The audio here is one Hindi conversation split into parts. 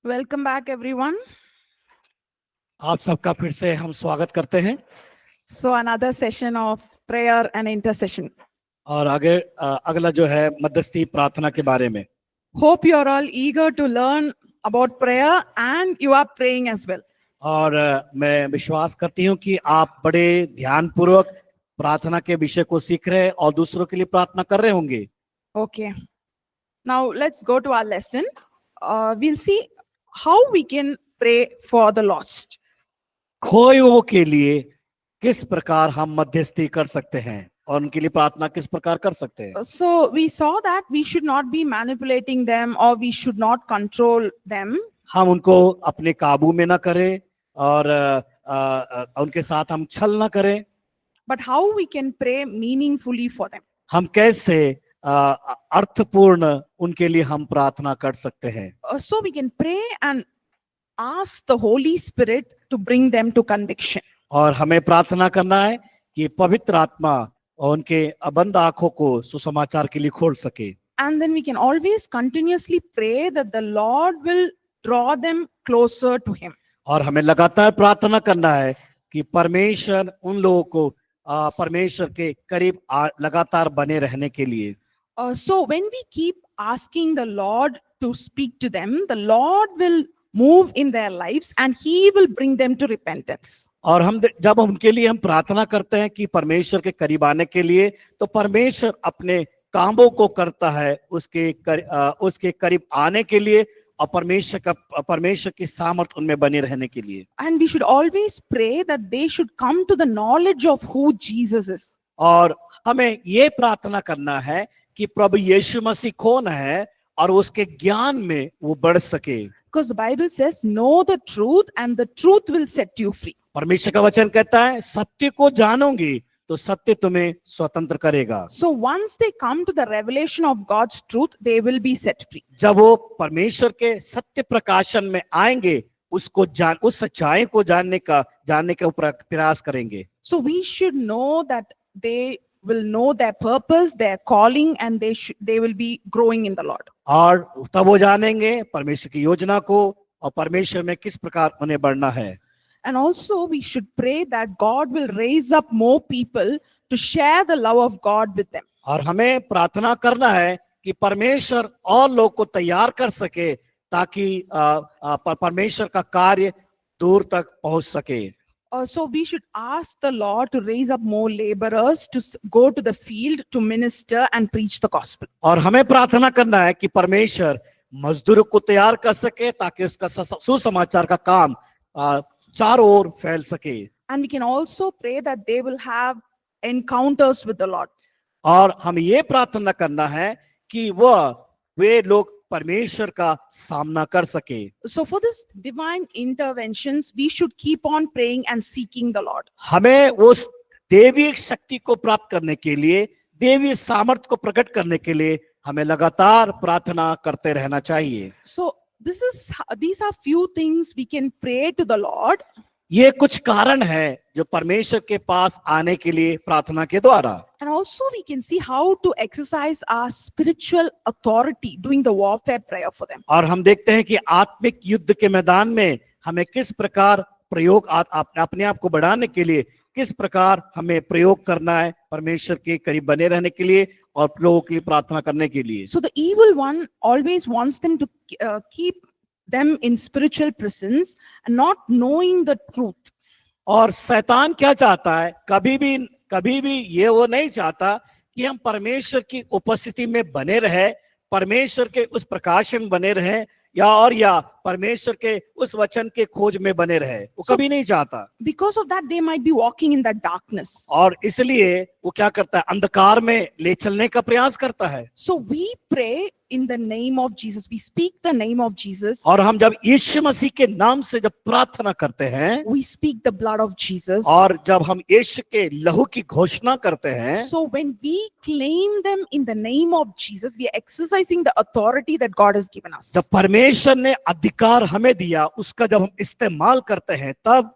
Welcome back, everyone. आप सबका फिर से हम स्वागत करते हैं So, another session of prayer and intercession. और आगे अगला जो है मध्यस्थी प्रार्थना के बारे में। Hope you are all eager to learn about prayer and you are praying as well. और मैं विश्वास करती हूँ कि आप बड़े ध्यानपूर्वक प्रार्थना के विषय को सीख रहे हैं और दूसरों के लिए प्रार्थना कर रहे होंगे। Okay. Now, let's go to our lesson. We'll see how we can pray for the lost. खोए हुओं के लिए किस प्रकार हम मध्यस्थी कर सकते हैं और उनके लिए प्रार्थना किस प्रकार कर सकते हैं। So, we saw that we should not be manipulating them or we should not control them. हम उनको अपने काबू में ना करें और उनके साथ हम छल ना करें। But how we can pray meaningfully for them. हम कैसे अर्थपूर्ण उनके लिए हम प्रार्थना कर सकते हैं। So we can pray and ask the Holy Spirit to bring them to conviction. और हमें प्रार्थना करना है कि पवित्र आत्मा और उनके बंद आंखों को सुसमाचार के लिए खोल सके। And then we can always continuously pray that the Lord will draw them closer to Him. और हमें लगातार प्रार्थना करना है कि परमेश्वर उन लोगों को परमेश्वर के करीब लगातार बने रहने के लिए। So when we keep asking the Lord to speak to them, the Lord will move in their lives and He will bring them to repentance. और हम जब उनके लिए हम प्रार्थना करते हैं कि परमेश्वर के करीब आने के लिए, तो परमेश्वर अपने कामों को करता है उसके करीब आने के लिए और परमेश्वर की सामर्थ उनमें बने रहने के लिए। And we should always pray that they should come to the knowledge of who Jesus is. और हमें ये प्रार्थना करना है कि प्रभु यीशु मसीह कौन है और उसके ज्ञान में वो बढ़ सके। Because the Bible says, know the truth and the truth will set you free. परमेश्वर का वचन कहता है सत्य को जानोगे तो सत्य तुम्हें स्वतंत्र करेगा। So once they come to the revelation of God's truth, they will be set free. जब वो परमेश्वर के सत्य प्रकाशन में आएंगे उस सच्चाई को जानने का प्रयास करेंगे। So we should know that they will know their purpose, their calling, and they will be growing in the Lord. और तब वो जानेंगे परमेश्वर की योजना को और परमेश्वर में किस प्रकार उन्हें बढ़ना है। And also we should pray that God will raise up more people to share the love of God with them. और हमें प्रार्थना करना है कि परमेश्वर और लोग को तैयार कर सके ताकि परमेश्वर का कार्य दूर तक पहुंच सके। So we should ask the Lord to raise up more laborers to go to the field to minister and preach the gospel. और हमें प्रार्थना करना है कि परमेश्वर मजदूरों को तैयार कर सके ताकि उसका सुसमाचार का काम चारों ओर फैल सके। And we can also pray that they will have encounters with the Lord. और हम ये प्रार्थना करना है कि वे लोग परमेश्वर का सामना कर सके। So for this divine interventions, we should keep on praying and seeking the Lord. हमें उस देवी शक्ति को प्राप्त करने के लिए, देवी सामर्थ्य को प्रकट करने के लिए हमें लगातार प्रार्थना करते रहना चाहिए। So these are few things we can pray to the Lord. ये कुछ कारण है जो परमेश्वर के पास आने के लिए प्रार्थना के द्वारा। And also we can see how to exercise our spiritual authority doing the warfare prayer for them. और हम देखते हैं कि आत्मिक युद्ध के मैदान में हमें किस प्रकार प्रयोग अपने आप को बढ़ाने के लिए किस प्रकार हमें प्रयोग करना है परमेश्वर के करीब बने रहने के लिए और लोगों के लिए प्रार्थना करने के लिए। So the evil one always wants them to keep them in spiritual prisons and not knowing the truth. और शैतान क्या चाहता है, कभी भी ये वो नहीं चाहता कि हम परमेश्वर की उपस्थिति में बने रहे, परमेश्वर के उस प्रकाश में बने रहे या परमेश्वर के उस वचन के खोज में बने रहे, वो कभी नहीं चाहता। Because of that they might be walking in that darkness. और इसलिए वो क्या करता है, अंधकार में ले चलने का प्रयास करता है। So we pray in the name of Jesus. We speak the name of Jesus. और हम जब यीशु मसीह के नाम से जब प्रार्थना करते हैं, We speak the blood of Jesus. और जब हम यीशु के लहू की घोषणा करते हैं, So when we claim them in the name of Jesus, we are exercising the authority that God has given us. जब परमेश्वर ने अधिकार हमें दिया उसका जब हम इस्तेमाल करते हैं तब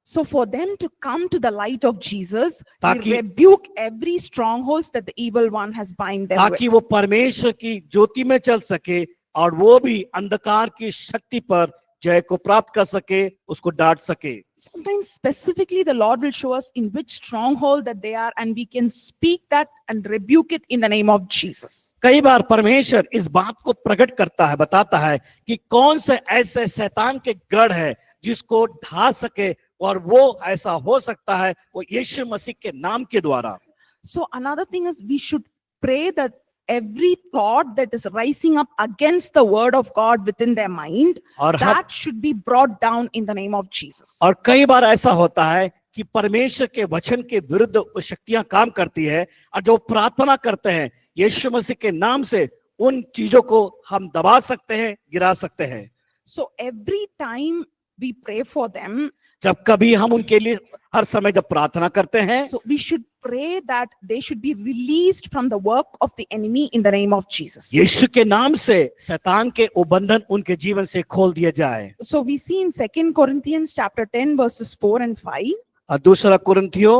So for them to come to the light of Jesus, we ताकि- rebuke every strongholds that the evil one has bind them with. ताकि वो परमेश्वर की ज्योति में चल सके, और वो भी अंधकार की शक्ति पर जय को प्राप्त कर सके, उसको डांट सके। Sometimes specifically the Lord will show us in which stronghold that they are, and we can speak that and rebuke it in the name of Jesus. कई बार परमेश्वर इस बात को प्रकट करता है, बताता है कि कौन से ऐसे शैतान के गढ़ है जिसको ढा सके, और वो ऐसा हो सकता है वो यीशु मसीह के नाम के द्वारा। So another thing is we should pray that every thought that is rising up against the word of God within their mind, और that should be brought down in the name of Jesus. और कई बार ऐसा होता है कि परमेश्वर के वचन के विरुद्ध वो शक्तियां काम करती है, और जो प्रार्थना करते हैं यीशु मसीह के नाम से, उन चीजों को हम दबा सकते हैं, गिरा सकते हैं। So every time we pray for them, जब कभी हम उनके लिए हर समय जब प्रार्थना करते हैं, so we should pray that they should be released from the work of the enemy in the name of Jesus. यीशु के नाम से शैतान के वो बंधन उनके जीवन से खोल दिए जाए। So we see in 2 Corinthians chapter 10 verses 4 and 5. और दूसरा कुरिन्थियों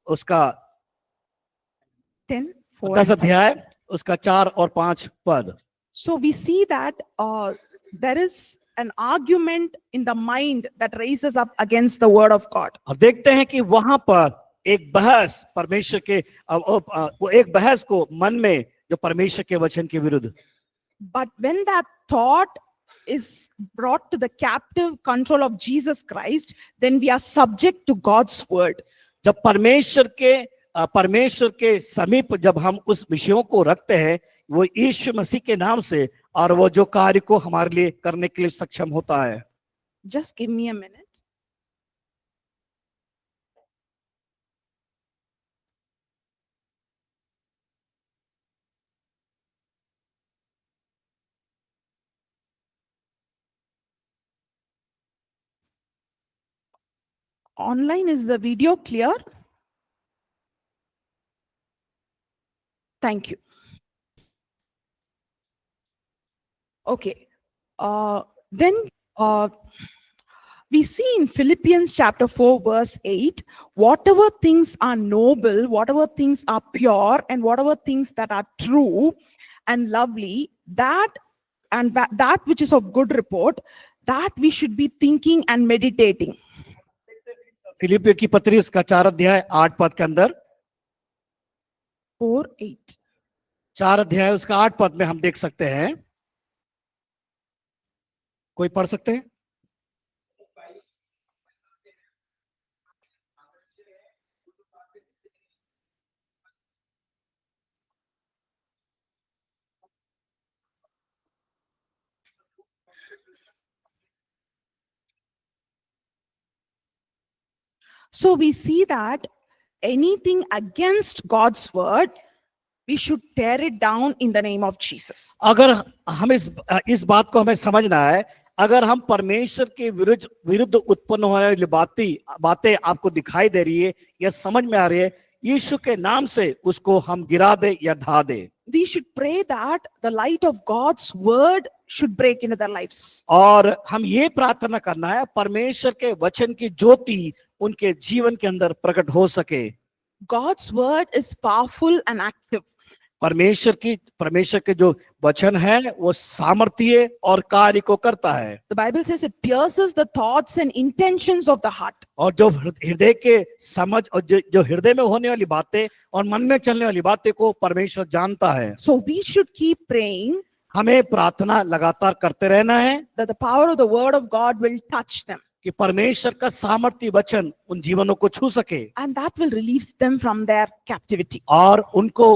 उसका 10, 4 10 and 5. अध्याय उसका 4 और 5 पद। So we see that there is an argument in the mind that raises up against the word of God. और देखते हैं कि वहां पर एक बहस परमेश्वर के वो एक बहस को मन में जो परमेश्वर के वचन के विरुद्ध। But when that thought is brought to the captive control of Jesus Christ, then we are subject to God's word. जब परमेश्वर के समीप जब हम उस विषयों को रखते हैं, वो यीशु मसीह के नाम से, और वो जो कार्य को हमारे लिए करने के लिए सक्षम होता है। Just give me a minute. Online, is the video clear? Thank you. Okay. Then we see in Philippians chapter 4 verse 8, whatever things are noble, whatever things are pure, and whatever things that are true and lovely, that which is of good report, that we should be thinking and meditating. फिलिपियों की पत्री उसका 4 अध्याय 8 पद के अंदर 4:8. 4 अध्याय उसका 8 पद में हम देख सकते हैं। कोई पढ़ सकते हैं? So we see that anything against God's word, we should tear it down in the name of Jesus. अगर हम इस बात को हमें समझना है, अगर हम परमेश्वर के विरुद्ध उत्पन्न होने वाली बातें आपको दिखाई दे रही है या समझ में आ रही है, यीशु के नाम से उसको हम गिरा दे या ढा दे। We should pray that the light of God's word should break into their lives. और हम ये प्रार्थना करना है परमेश्वर के वचन की ज्योति उनके जीवन के अंदर प्रकट हो सके। God's word is powerful and active. परमेश्वर के जो वचन है वो सामर्थ्य और कार्य को करता है। The Bible says it pierces the thoughts and intentions of the heart. और जो हृदय के समझ और जो हृदय में होने वाली बातें और मन में चलने वाली बातें को परमेश्वर जानता है। So we should keep praying हमें प्रार्थना लगातार करते रहना है that the power of the word of God will touch them. कि परमेश्वर का सामर्थ्य वचन उन जीवनों को छू सके, And that will release them from their captivity. और उनको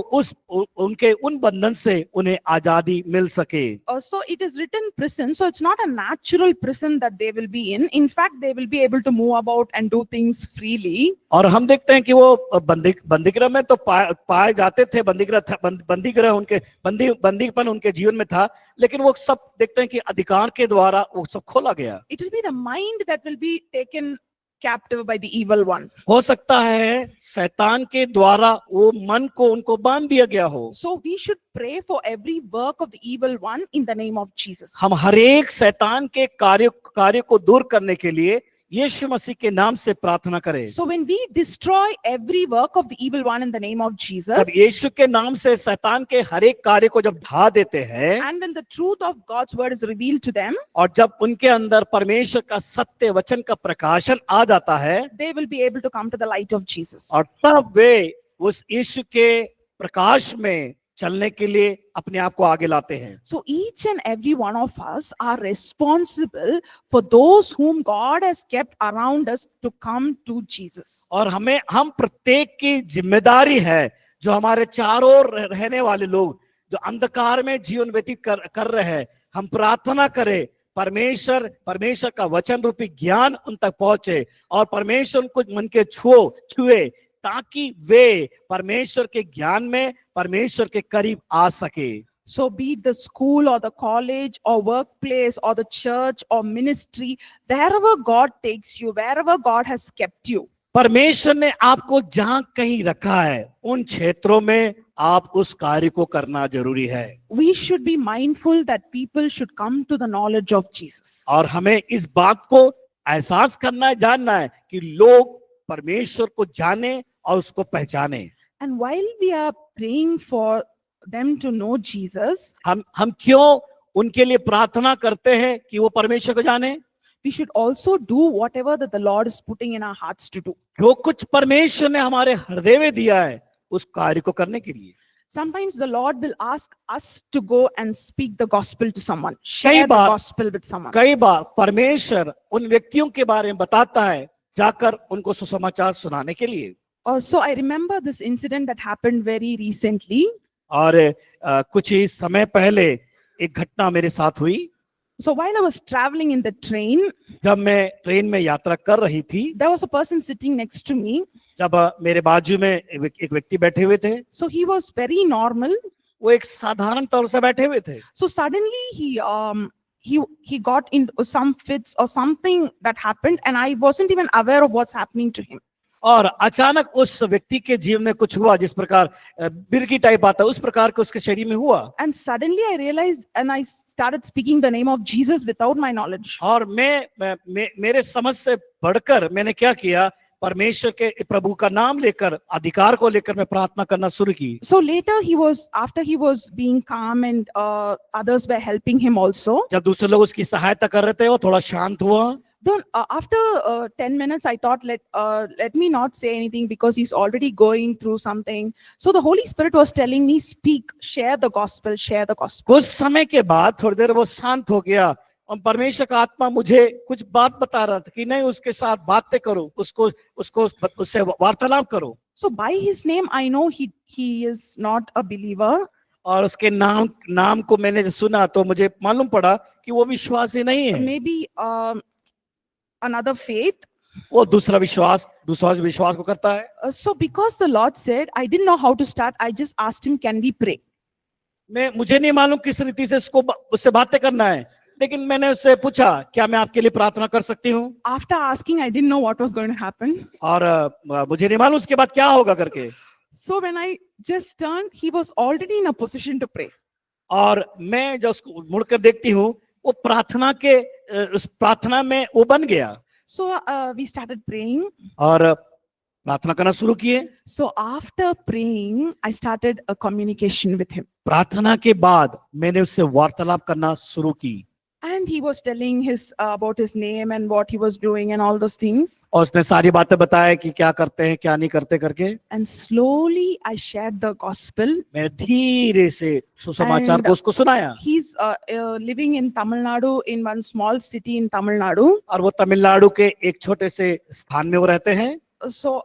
उनके उन बंधन से उन्हें आजादी मिल सके। So it is written prison, so it's not a natural prison that they will be in. In fact, they will be able to move about and do things freely. और हम देखते हैं कि वो बंदीगृह में तो पाए जाते थे, बंदीगृह उनके बंदीपन उनके जीवन में था, लेकिन वो सब देखते हैं कि अधिकार के द्वारा वो सब खोला गया। It will be the mind that will be taken captive by the evil one. हो सकता है शैतान के द्वारा वो मन को उनको बांध दिया गया हो। So we should pray for every work of the evil one in the name of Jesus. हम हर एक शैतान के कार्य को दूर करने के लिए यीशु मसीह के नाम से प्रार्थना करें। So when we destroy every work of the evil one in the name of Jesus, जब यीशु के नाम से शैतान के हर एक कार्य को जब ढा देते हैं, and when the truth of God's word is revealed to them, और जब उनके अंदर परमेश्वर का सत्य वचन का प्रकाशन आ जाता है, they will be able to come to the light of Jesus. और तब वे उस यीशु के प्रकाश में चलने के लिए अपने आप को आगे लाते हैं। So each and every one of us are responsible for those whom God has kept around us to come to Jesus. और हम प्रत्येक की जिम्मेदारी है, जो हमारे चारों ओर रहने वाले लोग जो अंधकार में जीवन व्यतीत कर रहे हैं, हम प्रार्थना करें परमेश्वर का वचन रूपी ज्ञान उन तक पहुंचे और परमेश्वर उनको मन के छुए, ताकि वे परमेश्वर के ज्ञान में परमेश्वर के करीब आ सके। So be it the school or the college or workplace or the church or ministry, wherever God takes you, wherever God has kept you, परमेश्वर ने आपको जहां कहीं रखा है, उन क्षेत्रों में आप उस कार्य को करना जरूरी है। we should be mindful that people should come to the knowledge of Jesus. और हमें इस बात को एहसास करना है, जानना है कि लोग परमेश्वर को जाने और उसको पहचाने। And while we are praying for them to know Jesus, हम क्यों उनके लिए प्रार्थना करते हैं कि वो परमेश्वर को जाने? we should also do whatever that the Lord is putting in our hearts to do. जो कुछ परमेश्वर ने हमारे हृदय में दिया है, उस कार्य को करने के लिए। Sometimes the Lord will ask us to go and speak the gospel to someone, share the bar- gospel with someone. कई बार परमेश्वर उन व्यक्तियों के बारे में बताता है, जाकर उनको सुसमाचार सुनाने के लिए। So I remember this incident that happened very recently. और कुछ ही समय पहले एक घटना मेरे साथ हुई। So while I was traveling in the train, जब मैं ट्रेन में यात्रा कर रही थी, there was a person sitting next to me. जब मेरे बाजू में एक व्यक्ति बैठे हुए थे, So he was very normal. वो एक साधारण तौर से बैठे हुए थे। So suddenly he got into some fits or something that happened, and I wasn't even aware of what's happening to him. और अचानक उस व्यक्ति के जीवन में कुछ हुआ, जिस प्रकार बिरगी टाइप आता है, उस प्रकार के उसके शरीर में हुआ। And suddenly I realized, and I started speaking the name of Jesus without my knowledge. और मेरे समझ से बढ़कर मैंने क्या किया, परमेश्वर के प्रभु का नाम लेकर, अधिकार को लेकर मैं प्रार्थना करना शुरू की। So later after he was being calm and others were helping him also. जब दूसरे लोग उसकी सहायता कर रहे थे, वो थोड़ा शांत हुआ। Then after 10 minutes, I thought, let me not say anything because he's already going through something. So the Holy Spirit was telling me, speak, share the gospel, share the gospel. कुछ समय के बाद थोड़ी देर वो शांत हो गया और परमेश्वर का आत्मा मुझे कुछ बात बता रहा था कि नहीं, उसके साथ बातें करो, उससे वार्तालाप करो। So by his name, I know he is not a believer. और उसके नाम को मैंने सुना तो मुझे मालूम पड़ा कि वो विश्वासी नहीं है। Maybe another faith. वो दूसरा विश्वास को करता है। So because the Lord said, I didn't know how to start, I just asked him, can we pray? मुझे नहीं मालूम किस रीति से उससे बातें करना है, लेकिन मैंने उससे पूछा, क्या मैं आपके लिए प्रार्थना कर सकती हूँ? After asking, I didn't know what was going to happen. और मुझे नहीं मालूम उसके बाद क्या होगा करके। So when I just turned, he was already in a position to pray. और मैं जब उसको मुड़कर देखती हूँ, वो उस प्रार्थना में वो बन गया। So we started praying. और प्रार्थना करना शुरू किए। So after praying, I started a communication with him. प्रार्थना के बाद मैंने उससे वार्तालाप करना शुरू की। And he was telling about his name and what he was doing and all those things. और उसने सारी बातें बताया कि क्या करते हैं, क्या नहीं करते करके। And slowly I shared the gospel. मैं धीरे से सुसमाचार को उसको सुनाया। He's living in Tamil Nadu, in one small city in Tamil Nadu. और वो तमिलनाडु के एक छोटे से स्थान में वो रहते हैं। So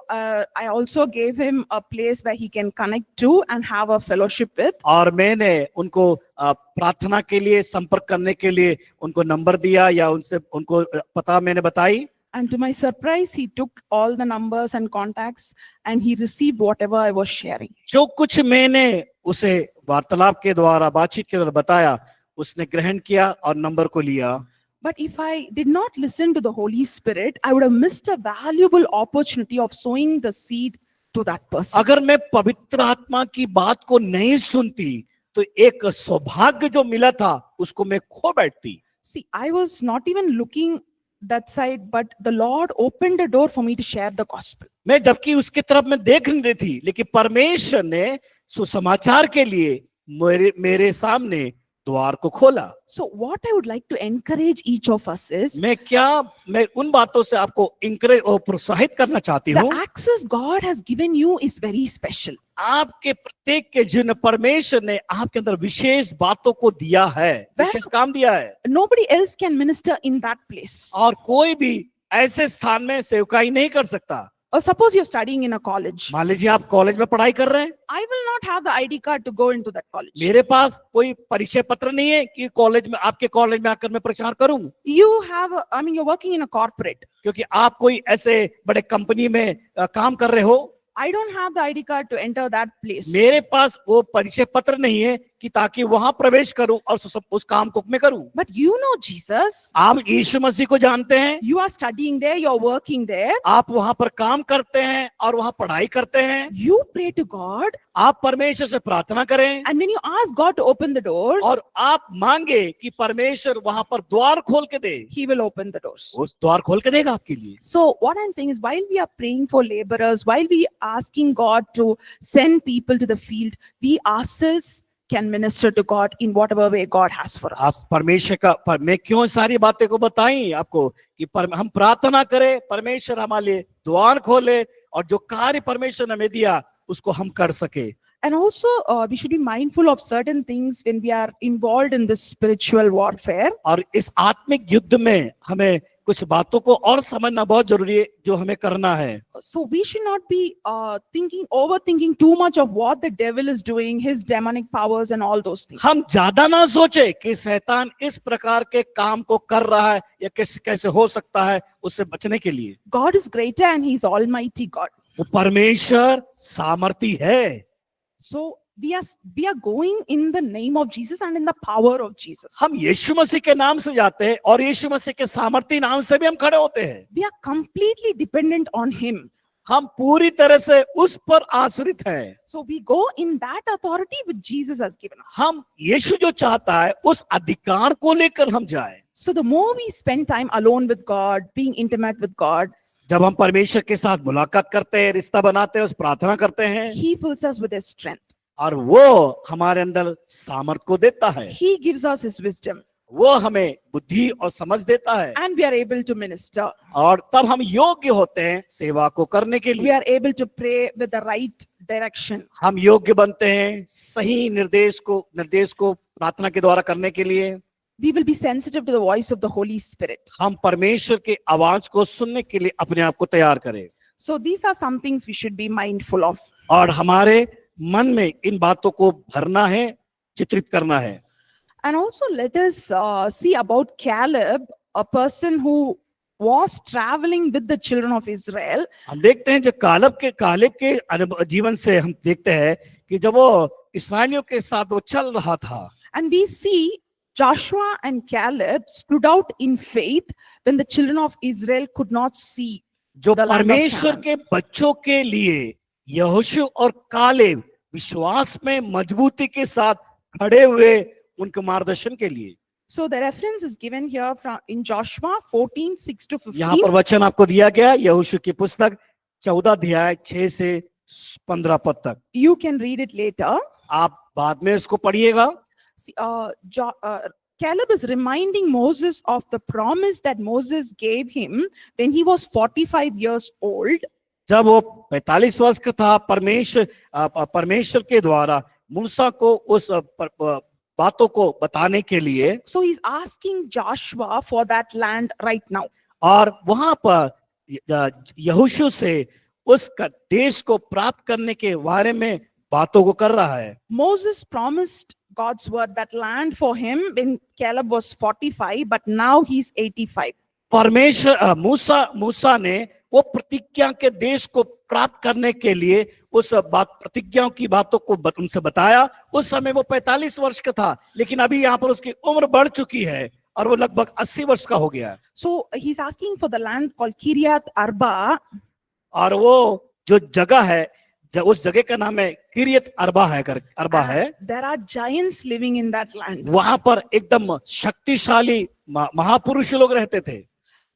I also gave him a place where he can connect to and have a fellowship with. और मैंने उनको प्रार्थना के लिए संपर्क करने के लिए उनको नंबर दिया या उनको पता मैंने बताई। And to my surprise, he took all the numbers and contacts and he received whatever I was sharing. जो कुछ मैंने उसे वार्तालाप के द्वारा, बातचीत के द्वारा बताया, उसने ग्रहण किया और नंबर को लिया। But if I did not listen to the Holy Spirit, I would have missed a valuable opportunity of sowing the seed to that person. अगर मैं पवित्र आत्मा की बात को नहीं सुनती तो एक सौभाग्य जो मिला था उसको मैं खो बैठती। See, I was not even looking that side, but the Lord opened a door for me to share the gospel. मैं जबकि उसकी तरफ मैं देख नहीं रही थी, लेकिन परमेश्वर ने सुसमाचार के लिए मेरे सामने द्वार को खोला। So what I would like to encourage each of us is मैं उन बातों से आपको इंकरेज और प्रोत्साहित करना चाहती the हूँ। access God has given you is very special. आपके प्रत्येक के जीवन में परमेश्वर ने आपके अंदर विशेष बातों को दिया है, विशेष काम दिया है, Nobody else can minister in that place. और कोई भी ऐसे स्थान में सेवकाई नहीं कर सकता। Or suppose you're studying in a college. मान लीजिए आप कॉलेज में पढ़ाई कर रहे हैं, I will not have the ID card to go into that college. मेरे पास कोई परिचय पत्र नहीं है कि कॉलेज में, आपके कॉलेज में आकर मैं प्रचार करूं, You're working in a corporate. क्योंकि आप कोई ऐसे बड़े कंपनी में काम कर रहे हो। I don't have the ID card to enter that place. मेरे पास वो परिचय पत्र नहीं है कि ताकि वहां प्रवेश करूं और उस काम को मैं करूं। But you know Jesus. आप यीशु मसीह को जानते हैं, You are studying there, you're working there. आप वहां पर काम करते हैं और वहां पढ़ाई करते हैं। You pray to God, आप परमेश्वर से प्रार्थना करें and when you ask God to open the doors, और आप मांगे कि परमेश्वर वहां पर द्वार खोल के दे, He will open the doors. वो द्वार खोल के देगा आपके लिए। So what I'm saying is, while we are praying for laborers, while we are asking God to send people to the field, we ourselves can minister to God in whatever way God has for आप us. परमेश्वर का मैं क्यों सारी बातें को बताई आपको कि हम प्रार्थना करें, परमेश्वर हमारे लिए द्वार खोले और जो कार्य परमेश्वर ने हमें दिया उसको हम कर सके। And also, we should be mindful of certain things when we are involved in this spiritual warfare. और इस आत्मिक युद्ध में हमें कुछ बातों को और समझना बहुत जरूरी है जो हमें करना है। So we should not be overthinking too much of what the devil is doing, his demonic powers and all those things. हम ज्यादा ना सोचे कि शैतान इस प्रकार के काम को कर रहा है या कैसे हो सकता है, उससे बचने के लिए। God is greater and he is almighty God. वो परमेश्वर सामर्थी है। So we are going in the name of Jesus and in the power of Jesus. हम यीशु मसीह के नाम से जाते हैं और यीशु मसीह के सामर्थी नाम से भी हम खड़े होते हैं। We are completely dependent on him. हम पूरी तरह से उस पर आश्रित हैं। So we go in that authority which Jesus has given us. हम यीशु जो चाहता है उस अधिकार को लेकर हम जाएं। So the more we spend time alone with God, being intimate with God, जब हम परमेश्वर के साथ मुलाकात करते हैं, रिश्ता बनाते हैं, उस प्रार्थना करते हैं, he fills us with his strength. और वो हमारे अंदर सामर्थ को देता है, He gives us his wisdom वो हमें बुद्धि और समझ देता है, and we are able to minister. और तब हम योग्य होते हैं सेवा को करने के We लिए। are able to pray with the right direction. हम योग्य बनते हैं सही निर्देश को प्रार्थना के द्वारा करने के लिए। We will be sensitive to the voice of the Holy Spirit. हम परमेश्वर के आवाज को सुनने के लिए अपने आप को तैयार करें, So these are some things we should be mindful of. और हमारे मन में इन बातों को भरना है, चित्रित करना है। And also let us see about Caleb, a person who was traveling with the children of Israel. हम देखते हैं जो कालेब के जीवन से हम देखते हैं कि जब वो इस्राएलियों के साथ वो चल रहा था, And we see Joshua and Caleb stood out in faith when the children of Israel could not see जो the land of परमेश्वर Canaan. के बच्चों के लिए यहोशू और कालेब विश्वास में मजबूती के साथ खड़े हुए उनके मार्गदर्शन के लिए। So the reference is given here in Joshua 14:6 to यहाँ 15. पर वचन आपको दिया गया यहोशू की पुस्तक 14 अध्याय 6 से 15 पद तक। You can read it later. आप बाद में इसको पढ़िएगा। See, Caleb is reminding Moses of the promise that Moses gave him when he was 45 years old. जब वो 45 वर्ष का था, परमेश्वर के द्वारा मूसा को उस बातों को बताने के लिए, So he's asking Joshua for that land right now. और वहां पर यहोशू से उस देश को प्राप्त करने के बारे में बातों को कर रहा है। Moses promised God's word, that land for him when Caleb was 45, but now he's 85. परमेश्वर मूसा ने वो प्रतिज्ञा के देश को प्राप्त करने के लिए उस प्रतिज्ञाओं की बातों को उनसे बताया। उस समय वो 45 वर्ष का था, लेकिन अभी यहाँ पर उसकी उम्र बढ़ चुकी है और वो लगभग 80 वर्ष का हो गया। So he's asking for the land called Kiryat Arba. और वो जो जगह है, उस जगह का नाम है किरियत अरबा है। There are giants living in that land. वहां पर एकदम शक्तिशाली महापुरुष लोग रहते थे।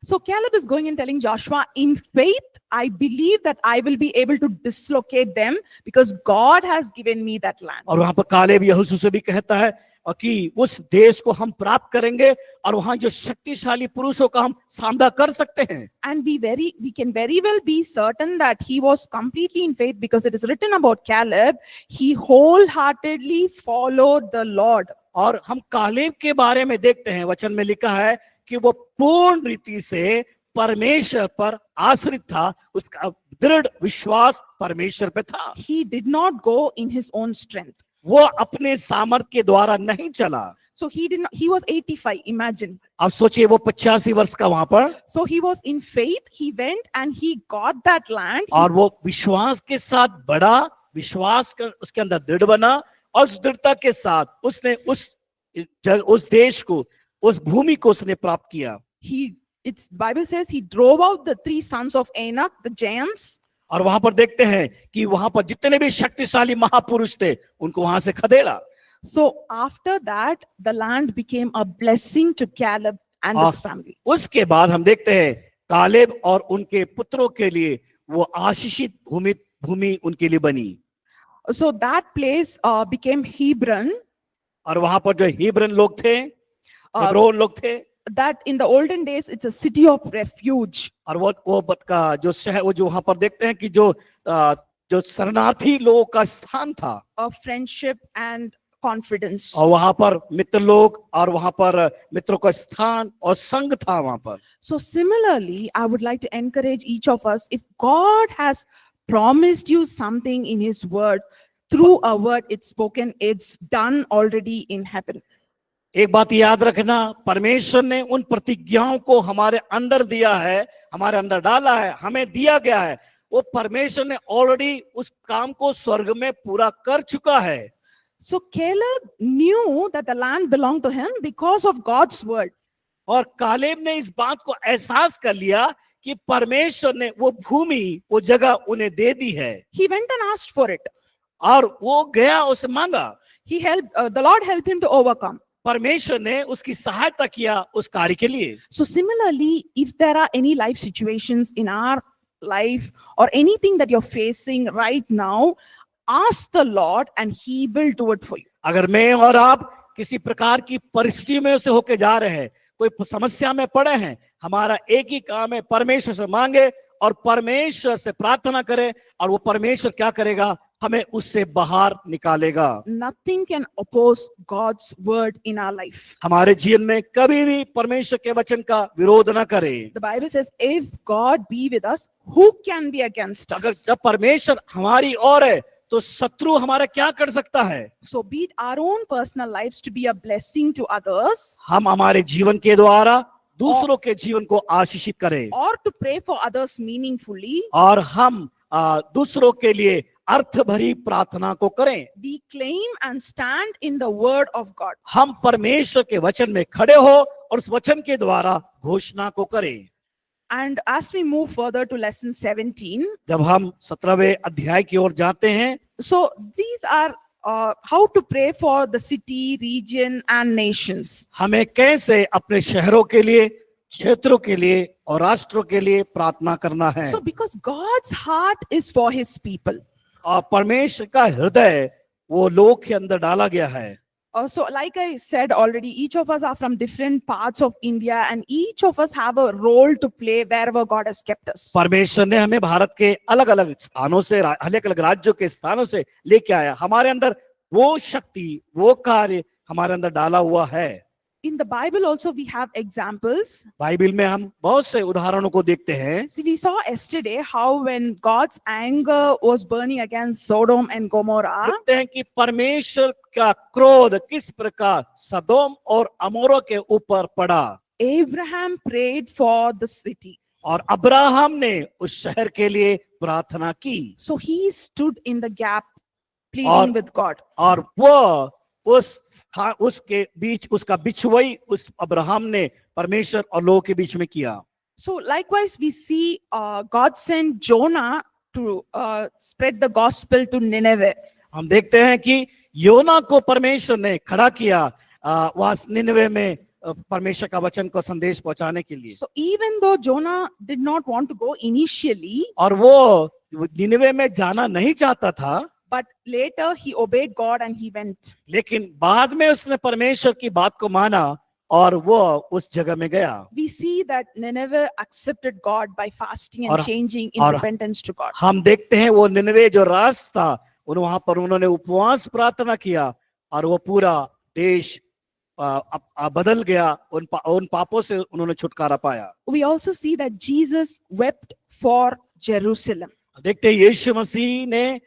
So Caleb is going and telling Joshua, in faith, I believe that I will be able to dislocate them because God has given me that land. और वहां पर कालेब यहोशू से भी कहता है और कि उस देश को हम प्राप्त करेंगे और वहां जो शक्तिशाली पुरुषों का हम सामना कर सकते हैं। And we can very well be certain that he was completely in faith because it is written about Caleb. He wholeheartedly followed the Lord. और हम कालेब के बारे में देखते हैं, वचन में लिखा है कि वो पूर्ण रीति से परमेश्वर पर आश्रित था, उसका दृढ़ विश्वास परमेश्वर पे था। He did not go in his own strength. वो अपने सामर्थ के द्वारा नहीं चला। So he was 85, imagine. अब सोचिए वो 85 वर्ष का वहां पर, So he was in faith, he went and he got that land. और वो विश्वास के साथ बड़ा विश्वास उसके अंदर दृढ़ बना, और उस दृढ़ता के साथ उसने उस देश को, उस भूमि को उसने प्राप्त किया। It's Bible says he drove out the 3 sons of Anak, the giants. और वहां पर देखते हैं कि वहां पर जितने भी शक्तिशाली महापुरुष थे उनको वहां से खदेड़ा। So after that, the land became a blessing to Caleb and his family. उसके बाद हम देखते हैं कालेब और उनके पुत्रों के लिए वो आशीषित भूमि उनके लिए बनी। So that place became Hebron. और वहां पर जो हिब्रोन लोग थे, हेब्रोन लोग थे, that in the olden days it's a city of refuge. और वो का जो शहर, वो जो वहां पर देखते हैं कि जो शरणार्थी लोगों का स्थान था, of friendship and confidence. और वहां पर मित्र लोग, और वहां पर मित्रों का स्थान और संग था वहां पर। So similarly, I would like to encourage each of us, if God has promised you something in his word, through a word it's spoken, it's done already in heaven. एक बात याद रखना, परमेश्वर ने उन प्रतिज्ञाओं को हमारे अंदर दिया है, हमारे अंदर डाला है, हमें दिया गया है, वो परमेश्वर ने ऑलरेडी उस काम को स्वर्ग में पूरा कर चुका है। So Caleb knew that the land belonged to him because of God's word. और कालेब ने इस बात को एहसास कर लिया कि परमेश्वर ने वो भूमि, वो जगह उन्हें दे दी है। He went and asked for it. और वो गया, उसे मांगा। The Lord helped him to overcome. परमेश्वर ने उसकी सहायता किया उस कार्य के लिए। So similarly, if there are any life situations in our life or anything that you're facing right now, ask the Lord and he will do it for you. अगर मैं और आप किसी प्रकार की परिस्थिति में से होके जा रहे हैं, कोई समस्या में पड़े हैं, हमारा एक ही काम है, परमेश्वर से मांगे और परमेश्वर से प्रार्थना करें, और वो परमेश्वर क्या करेगा, हमें उससे बाहर निकालेगा। Nothing can oppose God's word in our life. हमारे जीवन में कभी भी परमेश्वर के वचन का विरोध न करें। The Bible says, if God be with us, who can be against अगर us? जब परमेश्वर हमारी ओर है तो शत्रु हमारा क्या कर सकता है। So be it our own personal lives to be a blessing to others, हम हमारे जीवन के द्वारा दूसरों के जीवन को आशीषित करें, or to pray for others meaningfully. और हम दूसरों के लिए अर्थ भरी प्रार्थना को करें। We claim and stand in the word of God. हम परमेश्वर के वचन में खड़े हो और उस वचन के द्वारा घोषणा को करें। And as we move further to lesson 17, जब हम 17वें अध्याय की ओर जाते हैं, so these are how to pray for the city, region and nations. हमें कैसे अपने शहरों के लिए, क्षेत्रों के लिए और राष्ट्रों के लिए प्रार्थना करना है। So because God's heart is for his people. और परमेश्वर का हृदय वो लोगों के अंदर डाला गया है। So like I said already, each of us are from different parts of India and each of us have a role to play wherever God has kept us. परमेश्वर ने हमें भारत के अलग अलग स्थानों से, अलग अलग राज्यों के स्थानों से लेके आया। हमारे अंदर वो शक्ति, वो कार्य हमारे अंदर डाला हुआ है। In the Bible also we have examples. Bible में हम बहुत से उदाहरणों को देखते हैं। See, we saw yesterday how when God's anger was burning against Sodom and Gomorrah, देखते हैं कि परमेश्वर का क्रोध किस प्रकार सदोम और अमोरा के ऊपर पड़ा। Abraham prayed for the city. और अब्राहम ने उस शहर के लिए प्रार्थना की। So he stood in the gap pleading with God. और वो उसके बीच, उसका बिछुआई उस अब्राहम ने परमेश्वर और लोगों के बीच में किया। So likewise we see God sent Jonah to spread the gospel to Nineveh. हम देखते हैं कि योना को परमेश्वर ने खड़ा किया वहां निनवे में परमेश्वर का वचन को संदेश पहुंचाने के लिए। So even though Jonah did not want to go initially, और वो निनवे में जाना नहीं चाहता था, but later he obeyed God and he went. लेकिन बाद में उसने परमेश्वर की बात को माना और वो उस जगह में गया। We see that Nineveh accepted God by fasting and और- changing in और- repentance to God. हम देखते हैं वो निनवे जो राष्ट्र था, वहां पर उन्होंने उपवास प्रार्थना किया और वो पूरा देश बदल गया, उन पापों से उन्होंने छुटकारा पाया। We also see that Jesus wept for Jerusalem. देखते हैं यीशु मसीह ने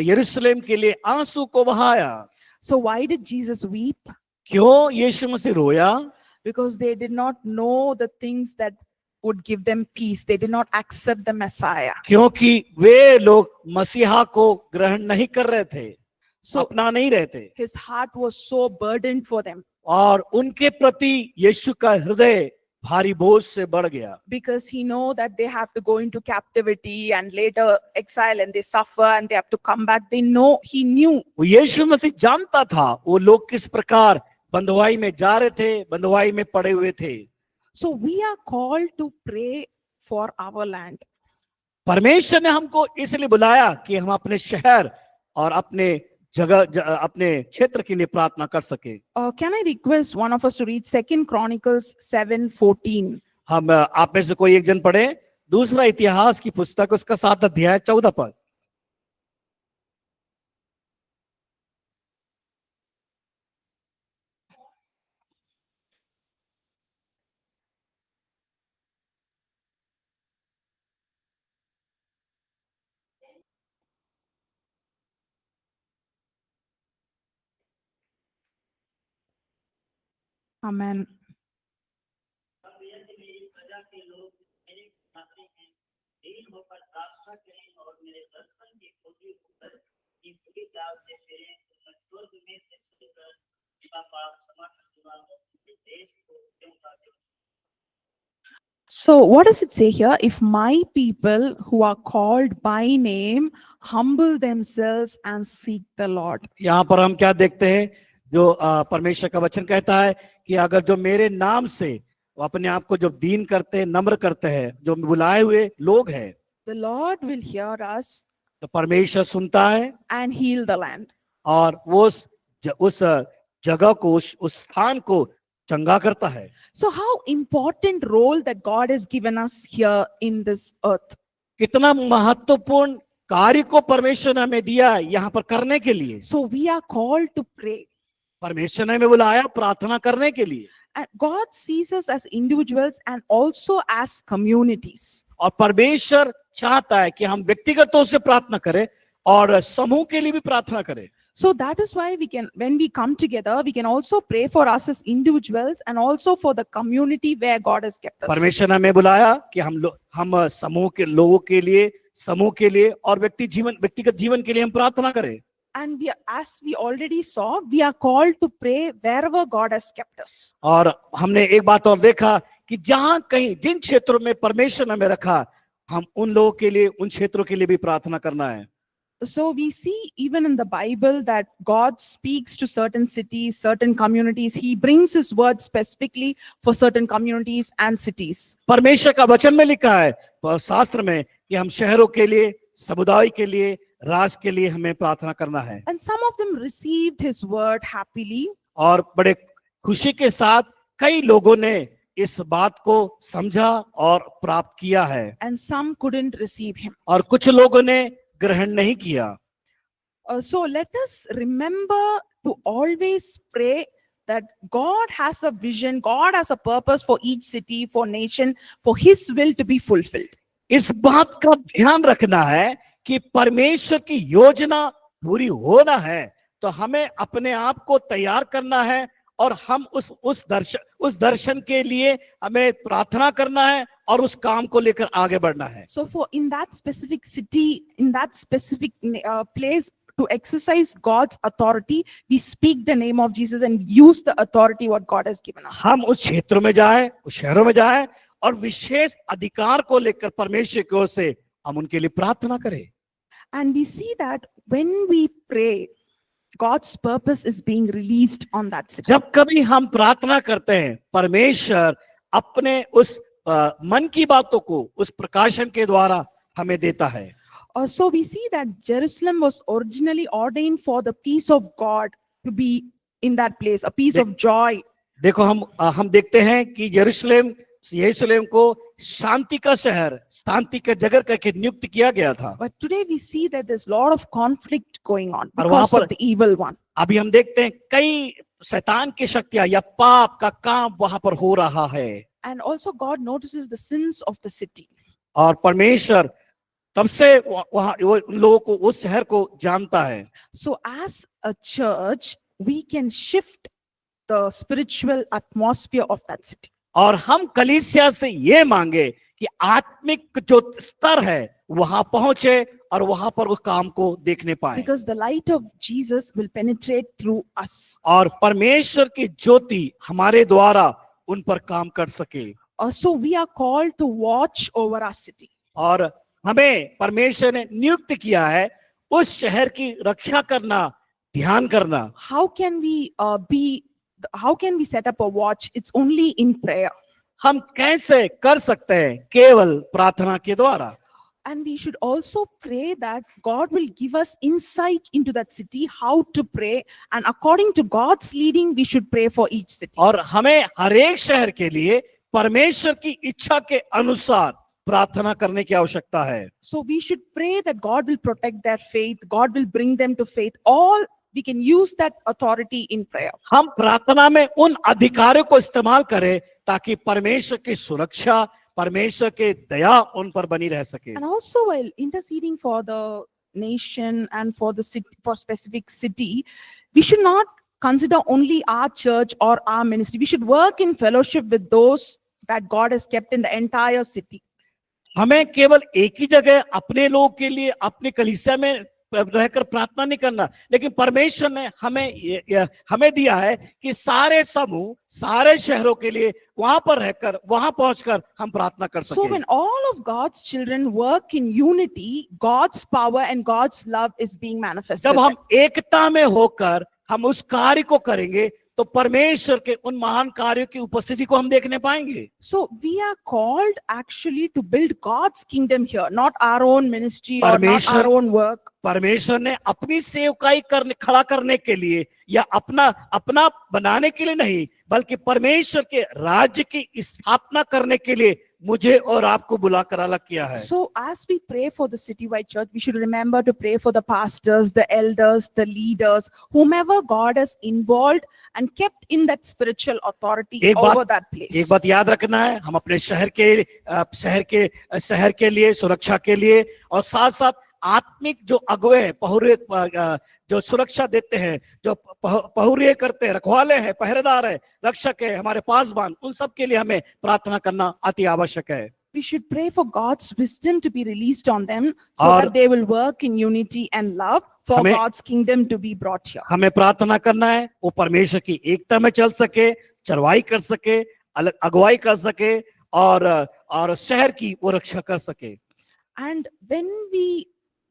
यरूशलेम के लिए आंसू को बहाया। So why did Jesus weep? क्यों यीशु मसीह रोया? Because they did not know the things that would give them peace. They did not accept the Messiah. क्योंकि वे लोग मसीहा को ग्रहण नहीं कर रहे थे, So अपना नहीं रहे थे, his heart was so burdened for them और उनके प्रति यीशु का हृदय भारी बोझ से बढ़ गया। because he know that they have to go into captivity and later exile and they suffer and they have to come back. They know, he knew. वो यीशु मसीह जानता था वो लोग किस प्रकार बंधुआई में जा रहे थे, बंधुआई में पड़े हुए थे। So we are called to pray for our land. परमेश्वर ने हमको इसलिए बुलाया कि हम अपने शहर और अपने अपने क्षेत्र के लिए प्रार्थना कर सके। Can I request one of us to read 2 Chronicles 7:14? हम आप में से कोई एक जन पढ़े दूसरा इतिहास की पुस्तक उसका 7 अध्याय 14 पद। Amen. So what does it say here? If my people who are called by name humble themselves and seek the Lord. यहाँ पर हम क्या देखते हैं, जो परमेश्वर का वचन कहता है कि अगर जो मेरे नाम से वो अपने आप को जो दीन करते हैं, नम्र करते हैं, जो बुलाए हुए लोग हैं, The Lord will hear us तो परमेश्वर सुनता है and heal the land. और वो उस जगह को, उस स्थान को चंगा करता है। So how important role that God has given us here in this earth. कितना महत्वपूर्ण कार्य को परमेश्वर ने हमें दिया है यहाँ पर करने के लिए। So we are called to pray. परमेश्वर ने हमें बुलाया प्रार्थना करने के लिए। And God sees us as individuals and also as communities. और परमेश्वर चाहता है कि हम व्यक्तिगत तौर से प्रार्थना करें और समूह के लिए भी प्रार्थना करें। So that is why when we come together, we can also pray for us as individuals and also for the community where God has kept us. परमेश्वर ने हमें बुलाया कि हम समूह के लोगों के लिए, समूह के लिए और व्यक्तिगत जीवन के लिए हम प्रार्थना करें। And as we already saw, we are called to pray wherever God has kept us. और हमने एक बात और देखा कि जहां कहीं जिन क्षेत्रों में परमेश्वर ने हमें रखा, हम उन लोगों के लिए, उन क्षेत्रों के लिए भी प्रार्थना करना है। So we see even in the Bible that God speaks to certain cities, certain communities. He brings his word specifically for certain communities and cities. परमेश्वर का वचन में लिखा है शास्त्र में कि हम शहरों के लिए, समुदाय के लिए, राष्ट्र के लिए हमें प्रार्थना करना है। And some of them received his word happily. और बड़े खुशी के साथ कई लोगों ने इस बात को समझा और प्राप्त किया है। And some couldn't receive him. और कुछ लोगों ने ग्रहण नहीं किया। So let us remember to always pray that God has a vision, God has a purpose for each city, for nation, for his will to be fulfilled. इस बात का ध्यान रखना है कि परमेश्वर की योजना पूरी होना है, तो हमें अपने आप को तैयार करना है और हम उस दर्शन के लिए हमें प्रार्थना करना है और उस काम को लेकर आगे बढ़ना है। So for in that specific city, in that specific place, to exercise God's authority, we speak the name of Jesus and use the authority what God has given us. हम उस क्षेत्रों में जाएं, उस शहरों में जाएं और विशेष अधिकार को लेकर परमेश्वर की ओर से हम उनके लिए प्रार्थना करें। And we see that when we pray, God's purpose is being released on that city. जब कभी हम प्रार्थना करते हैं, परमेश्वर अपने उस मन की बातों को उस प्रकाशन के द्वारा हमें देता है। So we see that Jerusalem was originally ordained for the peace of God to be in that place, a peace of joy. देखो हम देखते हैं कि यरूशलेम को शांति का शहर, शांति का जगह करके नियुक्त किया गया था। But today we see that there's a lot of conflict going on और वहां because पर of the evil one. अभी हम देखते हैं कई शैतान की शक्तियां या पाप का काम वहां पर हो रहा है। And also God notices the sins of the city. और परमेश्वर तब से वहां उन लोगों को, उस शहर को जानता है। So as a church, we can shift the spiritual atmosphere of that city. और हम कलीसिया से ये मांगे कि आत्मिक जो स्तर है वहां पहुंचे और वहां पर उस काम को देखने पाए। Because the light of Jesus will penetrate through us. और परमेश्वर की ज्योति हमारे द्वारा उन पर काम कर सके। So we are called to watch over our city. और हमें परमेश्वर ने नियुक्त किया है उस शहर की रक्षा करना, ध्यान करना। How can we set up a watch? It's only in prayer. हम कैसे कर सकते हैं? केवल प्रार्थना के द्वारा। And we should also pray that God will give us insight into that city, how to pray, and according to God's leading, we should pray for each city. और हमें हर एक शहर के लिए परमेश्वर की इच्छा के अनुसार प्रार्थना करने की आवश्यकता है। So we should pray that God will protect their faith, God will bring them to faith. All we can use that authority in prayer. हम प्रार्थना में उन अधिकारों को इस्तेमाल करें ताकि परमेश्वर की सुरक्षा, परमेश्वर के दया उन पर बनी रह सके। And also while interceding for the nation and for the city, for specific city, we should not consider only our church or our ministry. We should work in fellowship with those that God has kept in the entire city. हमें केवल एक ही जगह अपने लोगों के लिए अपने कलीसिया में रहकर प्रार्थना नहीं करना, लेकिन परमेश्वर ने हमें दिया है कि सारे समूह, सारे शहरों के लिए वहां पर रहकर, वहां पहुंचकर हम प्रार्थना कर So सकें। when all of God's children work in unity, God's power and God's love is being manifested. जब हम एकता में होकर हम उस कार्य को करेंगे तो परमेश्वर के उन महान कार्यों की उपस्थिति को हम देखने पाएंगे। So we are called actually to build God's kingdom here, not our own ministry or not our own work. परमेश्वर ने अपनी सेवकाई खड़ा करने के लिए या अपना बनाने के लिए नहीं, बल्कि परमेश्वर के राज्य की स्थापना करने के लिए मुझे और आपको बुलाकर अलग किया है। So as we pray for the citywide church, we should remember to pray for the pastors, the elders, the leaders, whomever God has involved and kept in that spiritual authority over that place. एक बात याद रखना है, हम अपने शहर के लिए, सुरक्षा के लिए, और साथ साथ आत्मिक जो अगुवे हैं, जो सुरक्षा देते हैं, जो पहुरे करते हैं, रखवाले हैं, पहरेदार है, रक्षक है, हमारे पासबान, उन सब के लिए हमें प्रार्थना करना अति आवश्यक है। We should pray for God's wisdom to be released on them so that they will work in unity and love for God's kingdom to be brought here. हमें प्रार्थना करना है वो परमेश्वर की एकता में चल सके, चरवाई कर सके, अगुवाई कर सके और शहर की वो रक्षा कर सके। And when we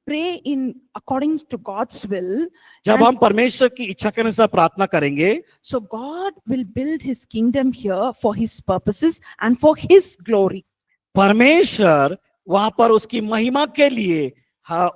pray in according to God's will, जब हम परमेश्वर की इच्छा के अनुसार प्रार्थना करेंगे, so God will build his kingdom here for his purposes and for his glory. परमेश्वर वहां पर उसकी महिमा के लिए,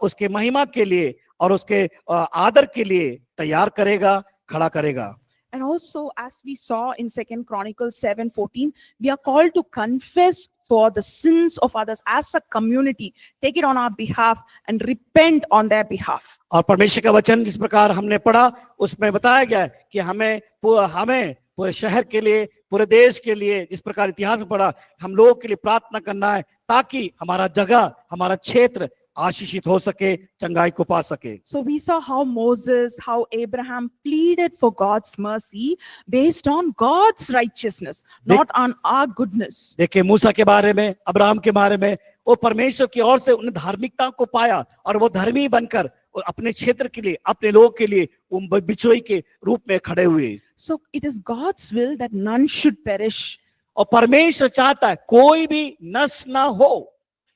उसके महिमा के लिए और उसके आदर के लिए तैयार करेगा, खड़ा करेगा। And also, as we saw in 2 Chronicles 7:14, we are called to confess for the sins of others as a community, take it on our behalf and repent on their behalf. और परमेश्वर का वचन जिस प्रकार हमने पढ़ा उसमें बताया गया है कि हमें पूरे शहर के लिए, पूरे देश के लिए, जिस प्रकार इतिहास में पढ़ा, हम लोगों के लिए प्रार्थना करना है ताकि हमारा जगह, हमारा क्षेत्र आशीषित हो सके, चंगाई को पा सके। So we saw how Moses, how Abraham pleaded for God's mercy based on God's righteousness, not on our goodness. देखिए मूसा के बारे में, अब्राहम के बारे में, वो परमेश्वर की ओर से उन धार्मिकता को पाया और वो धर्मी बनकर अपने क्षेत्र के लिए, अपने लोगों के लिए उन बिचौई के रूप में खड़े हुए। So it is God's will that none should perish. और परमेश्वर चाहता है कोई भी नष्ट ना हो।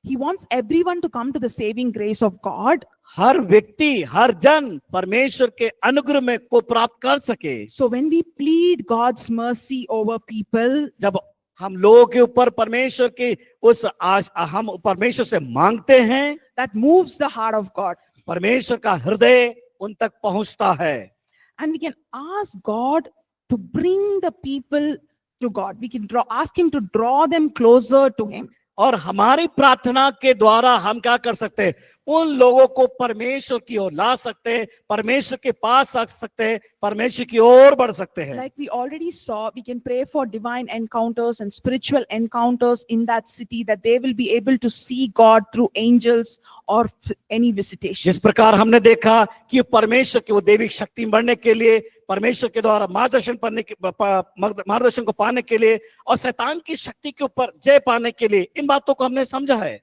He wants everyone to come to the saving grace of God. हर व्यक्ति, हर जन परमेश्वर के अनुग्रह में को प्राप्त कर सके। So when we plead God's mercy over people, जब हम लोगों के ऊपर परमेश्वर की उस हम परमेश्वर से मांगते हैं, that moves the heart of God. परमेश्वर का हृदय उन तक पहुंचता है। And we can ask God to bring the people to God. We can ask Him to draw them closer to Him. और हमारी प्रार्थना के द्वारा हम क्या कर सकते हैं? उन लोगों को परमेश्वर की ओर ला सकते हैं, परमेश्वर के पास आ सकते हैं, परमेश्वर की ओर बढ़ सकते हैं। Like we already saw, we can pray for divine encounters and spiritual encounters in that city, that they will be able to see God through angels or any जिस visitations. प्रकार हमने देखा कि परमेश्वर की वो दैविक शक्ति बढ़ने के लिए, परमेश्वर के द्वारा मार्गदर्शन को पाने के लिए और शैतान की शक्ति के ऊपर जय पाने के लिए, इन बातों को हमने समझा है।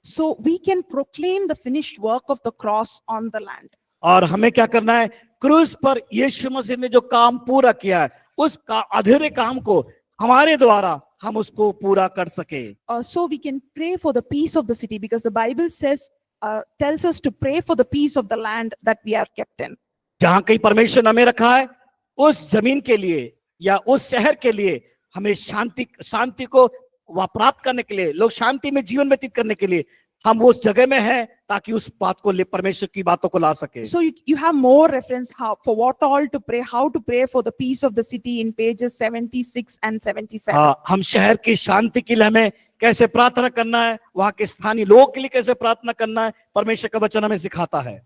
So we can proclaim the finished work of the cross on the land. और हमें क्या करना है? क्रूस पर यीशु मसीह ने जो काम पूरा किया है, उस अधूरे काम को हमारे द्वारा हम उसको पूरा कर सके। So we can pray for the peace of the city, because the Bible tells us to pray for the peace of the land that we are kept in. जहां कहीं परमेश्वर ने हमें रखा है, उस जमीन के लिए या उस शहर के लिए हमें शांति को प्राप्त करने के लिए, लोग शांति में जीवन व्यतीत करने के लिए हम उस जगह में हैं, ताकि उस बात को ले परमेश्वर की बातों को ला सके। So you have more reference for what all to pray, how to pray for the peace of the city in pages 76 and 77. हाँ, हम शहर की शांति के लिए हमें कैसे प्रार्थना करना है, वहां के स्थानीय लोगों के लिए कैसे प्रार्थना करना है, परमेश्वर का वचन हमें सिखाता है।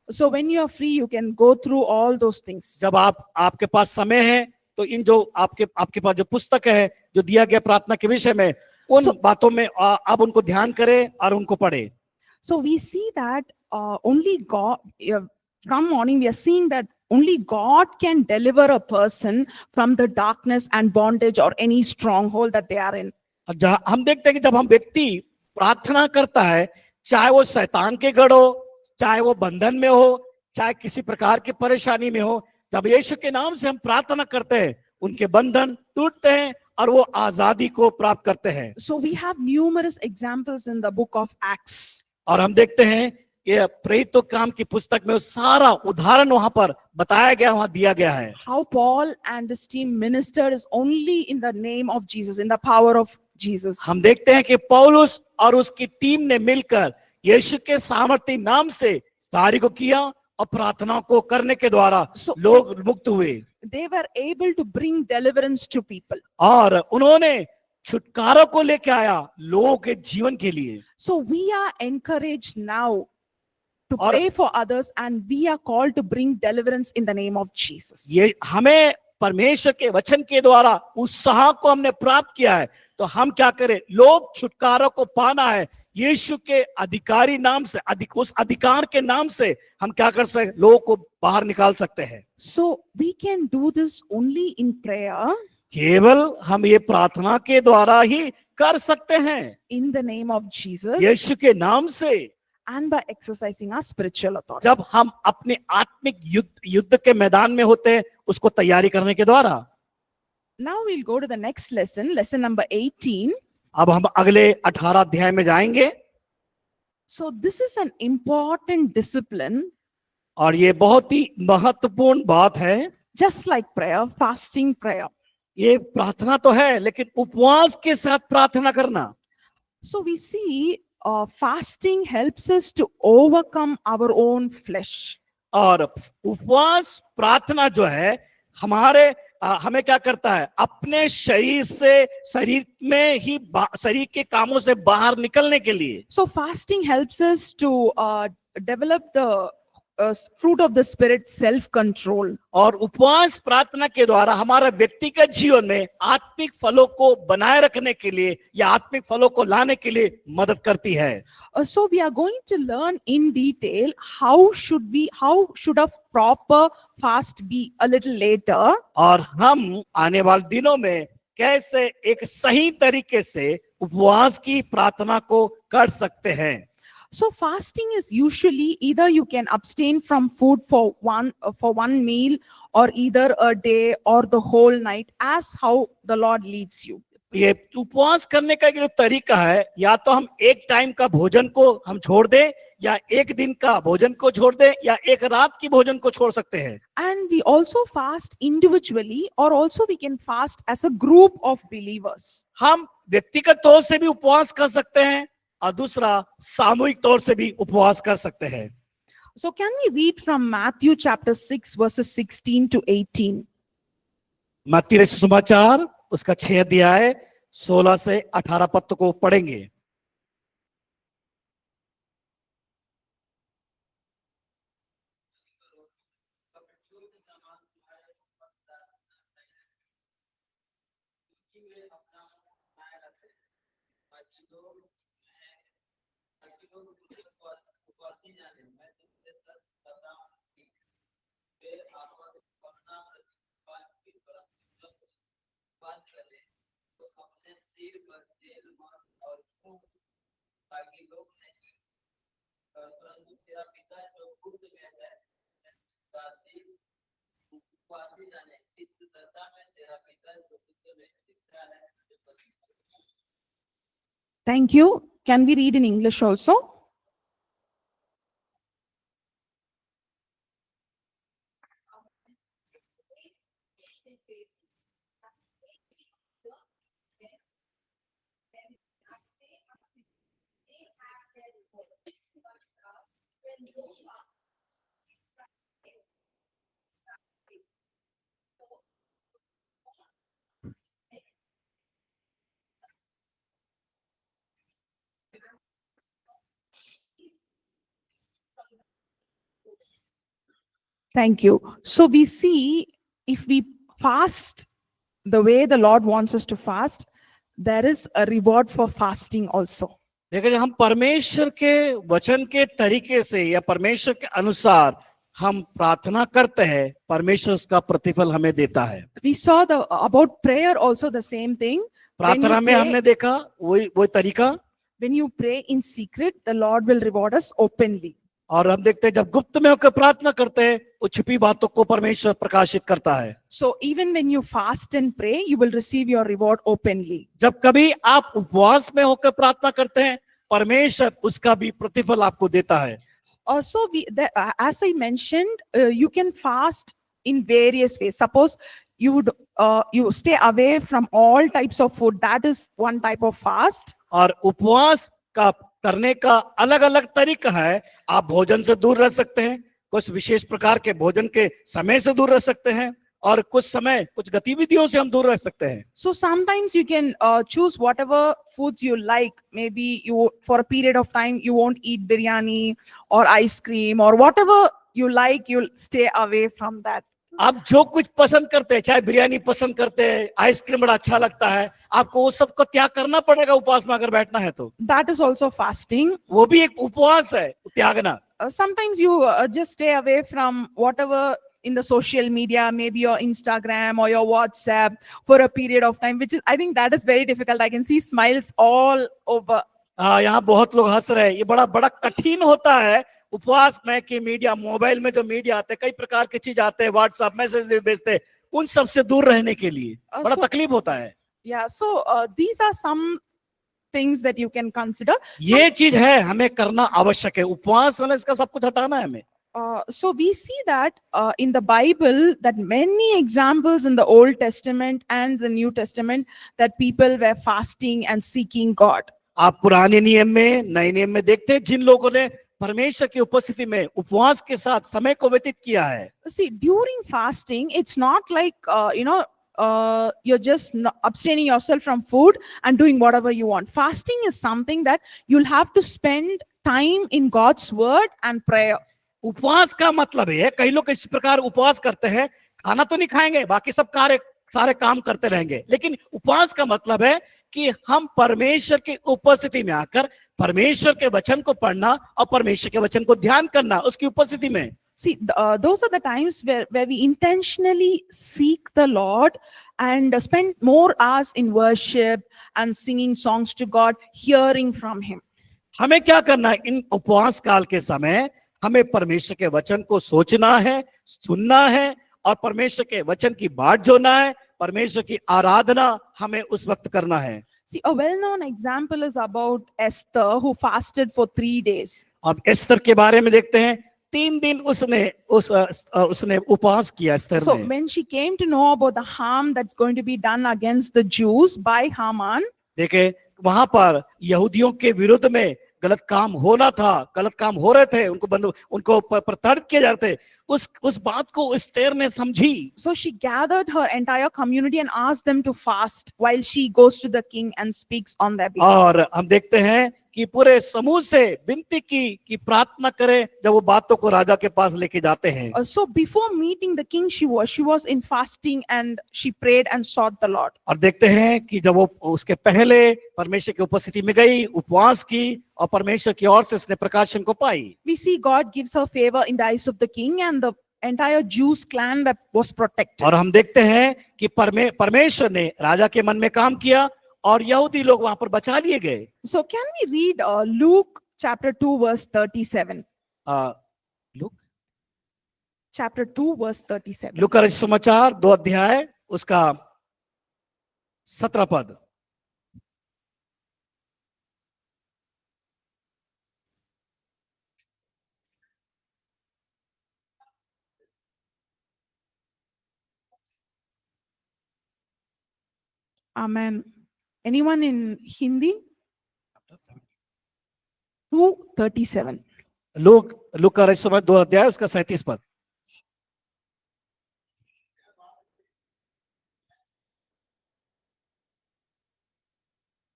So when you are free, you can go through all those things. जब आपके पास समय है, तो इन जो आपके पास जो पुस्तक है जो दिया गया प्रार्थना के विषय में, उन बातों में आप उनको ध्यान करें और उनको पढ़ें। So we see that only God, from morning we are seeing that only God can deliver a person from the darkness and bondage or any stronghold that they are in. हम देखते हैं कि जब हम व्यक्ति प्रार्थना करता है, चाहे वो शैतान के गढ़ हो, चाहे वो बंधन में हो, चाहे किसी प्रकार की परेशानी में हो, जब यीशु के नाम से हम प्रार्थना करते हैं, उनके बंधन टूटते हैं और वो आजादी को प्राप्त करते हैं। So we have numerous examples in the book of Acts. और हम देखते हैं ये प्रेरितों काम की पुस्तक में सारा उदाहरण वहां पर बताया गया, वहां दिया गया है। How Paul and his team ministered is only in the name of Jesus, in the power of Jesus. हम देखते हैं कि पौलुस और उसकी टीम ने मिलकर यीशु के सामर्थी नाम से कार्य को किया और प्रार्थना को करने के द्वारा लोग मुक्त हुए। They were able to bring deliverance to people. और उन्होंने छुटकारा को लेकर आया लोगों के जीवन के लिए। So we are encouraged now to pray for others, and we are called to bring deliverance in the name of Jesus. ये हमें परमेश्वर के वचन के द्वारा उत्साह को हमने प्राप्त किया है, तो हम क्या करें? लोग छुटकारा को पाना है, यीशु के अधिकारी नाम से, उस अधिकार के नाम से हम क्या कर सकते? लोगों को बाहर निकाल सकते हैं। So we can do this only in prayer, केवल हम ये प्रार्थना के द्वारा ही कर सकते हैं, in the name of Jesus, यीशु के नाम से, and by exercising our spiritual authority. जब हम अपने आत्मिक युद्ध के मैदान में होते हैं, उसको तैयारी करने के द्वारा। Now we'll go to the next lesson, lesson number 18. अब हम अगले 18 अध्याय में जाएंगे। So this is an important discipline, और ये बहुत ही महत्वपूर्ण बात है। just like prayer, fasting prayer. ये प्रार्थना तो है, लेकिन उपवास के साथ प्रार्थना करना। So we see fasting helps us to overcome our own flesh. और उपवास प्रार्थना जो है हमें क्या करता है? अपने शरीर में ही शरीर के कामों से बाहर निकलने के लिए। So fasting helps us to develop the fruit of the spirit, self control. और उपवास प्रार्थना के द्वारा हमारा व्यक्तिगत जीवन में आत्मिक फलों को बनाए रखने के लिए या आत्मिक फलों को लाने के लिए मदद करती है। So we are going to learn in detail how should a proper fast be a little later. और हम आने वाले दिनों में कैसे एक सही तरीके से उपवास की प्रार्थना को कर सकते हैं। So fasting is usually either you can abstain from food for one meal, or either a day or the whole night, as how the Lord leads you. ये उपवास करने का जो तरीका है, या तो हम एक टाइम का भोजन को हम छोड़ दें, या एक दिन का भोजन को छोड़ दें या एक रात की भोजन को छोड़ सकते हैं। And we also fast individually, or also we can fast as a group of believers. हम व्यक्तिगत तौर से भी उपवास कर सकते हैं और दूसरा सामूहिक तौर से भी उपवास कर सकते हैं। So can we read from Matthew chapter 6 verses 16 to 18? मत्ती रचित सुसमाचार उसका 6 अध्याय 16 से 18 पद को पढ़ेंगे। Thank you. Can we read in English also? Thank you. So we see, if we fast the way the Lord wants us to fast, there is a reward for fasting also. देखिए, हम परमेश्वर के वचन के तरीके से या परमेश्वर के अनुसार हम प्रार्थना करते हैं, परमेश्वर उसका प्रतिफल हमें देता है। We saw about prayer also the same thing. प्रार्थना में हमने देखा वही तरीका। When you pray in secret, the Lord will reward us openly. और हम देखते हैं जब गुप्त में होकर प्रार्थना करते हैं, वो छिपी बातों को परमेश्वर प्रकाशित करता है। So even when you fast and pray, you will receive your reward openly. जब कभी आप उपवास में होकर प्रार्थना करते हैं, परमेश्वर उसका भी प्रतिफल आपको देता है। Also, as I mentioned, you can fast in various ways. Suppose you stay away from all types of food. That is one type of fast. और उपवास का करने का अलग अलग तरीका है। आप भोजन से दूर रह सकते हैं, कुछ विशेष प्रकार के भोजन के समय से दूर रह सकते हैं, और कुछ समय कुछ गतिविधियों से हम दूर रह सकते हैं। So sometimes you can choose whatever foods you like. Maybe you, for a period of time, you won't eat biryani or ice cream or whatever you like, you'll stay away from that. आप जो कुछ पसंद करते हैं, चाहे बिरयानी पसंद करते हैं, आइसक्रीम बड़ा अच्छा लगता है, आपको वो सब को त्याग करना पड़ेगा उपवास में अगर बैठना है तो। That is also fasting. वो भी एक उपवास है, त्यागना। Sometimes you just stay away from whatever in the social media, maybe your Instagram or your WhatsApp, for a period of time, which is, I think that is very difficult. I can see smiles all over. यहाँ बहुत लोग हंस रहे हैं। ये बड़ा बड़ा कठिन होता है उपवास में कि मीडिया, मोबाइल में जो मीडिया आते हैं, कई प्रकार की चीज आते हैं, व्हाट्सएप मैसेज भेजते हैं, उन सब से दूर रहने के लिए बड़ा तकलीफ होता है। Yeah, so these are some things that you can consider. ये चीज है हमें करना आवश्यक है। उपवास वाला इसका सब कुछ हटाना है हमें। So we see that in the Bible, that many examples in the Old Testament and the New Testament, that people were fasting and seeking God. आप पुराने नियम में, नए नियम में देखते हैं जिन लोगों ने परमेश्वर की उपस्थिति में उपवास के साथ समय को व्यतीत किया है। See, during fasting, it's not like you're just abstaining yourself from food and doing whatever you want. Fasting is something that you'll have to spend time in God's word and prayer. उपवास का मतलब है, कई लोग इस प्रकार उपवास करते हैं, खाना तो नहीं खाएंगे, बाकी सब सारे काम करते रहेंगे, लेकिन उपवास का मतलब है कि हम परमेश्वर की उपस्थिति में आकर परमेश्वर के वचन को पढ़ना और परमेश्वर के वचन को ध्यान करना उसकी उपस्थिति में। See, those are the times where we intentionally seek the Lord and spend more hours in worship and singing songs to God, hearing from Him. हमें क्या करना है इन उपवास काल के समय? हमें परमेश्वर के वचन को सोचना है, सुनना है, और परमेश्वर के वचन की बाट जोड़ना है, परमेश्वर की आराधना हमें उस वक्त करना है। See, a well-known example is about Esther, who fasted for 3 days. अब एस्तर के बारे में देखते हैं, 3 दिन उसने उपवास किया एस्तर So ने। when she came to know about the harm that's going to be done against the Jews by Haman, देखे वहां पर यहूदियों के विरुद्ध में गलत काम होना था, गलत काम हो रहे थे, उनको प्रताड़ित किए जा रहे थे। उस बात को एस्तर ने समझी। so she gathered her entire community and asked them to fast while she goes to the king and speaks on their behalf. और हम देखते हैं कि पूरे समूह से विनती की कि प्रार्थना करें जब वो बातों को राजा के पास लेके जाते हैं। So before meeting the king, she was in fasting and she prayed and sought the Lord. और देखते हैं कि जब वो उसके पहले परमेश्वर की उपस्थिति में गई, उपवास की और परमेश्वर की ओर से उसने प्रकाशन को पाई। We see God gives her favor in the eyes of the king and the entire Jews clan that was protected. और हम देखते हैं कि परमेश्वर ने राजा के मन में काम किया और यहूदी लोग वहां पर बचा लिए गए। So can we read Luke chapter 2 verse 37? Look Chapter 2 verse 37. लूका रचित समाचार 2 अध्याय उसका 17 पद। Amen. Anyone in Hindi? 2:37. लूका रचित समाचार 2 अध्याय उसका 37 पद।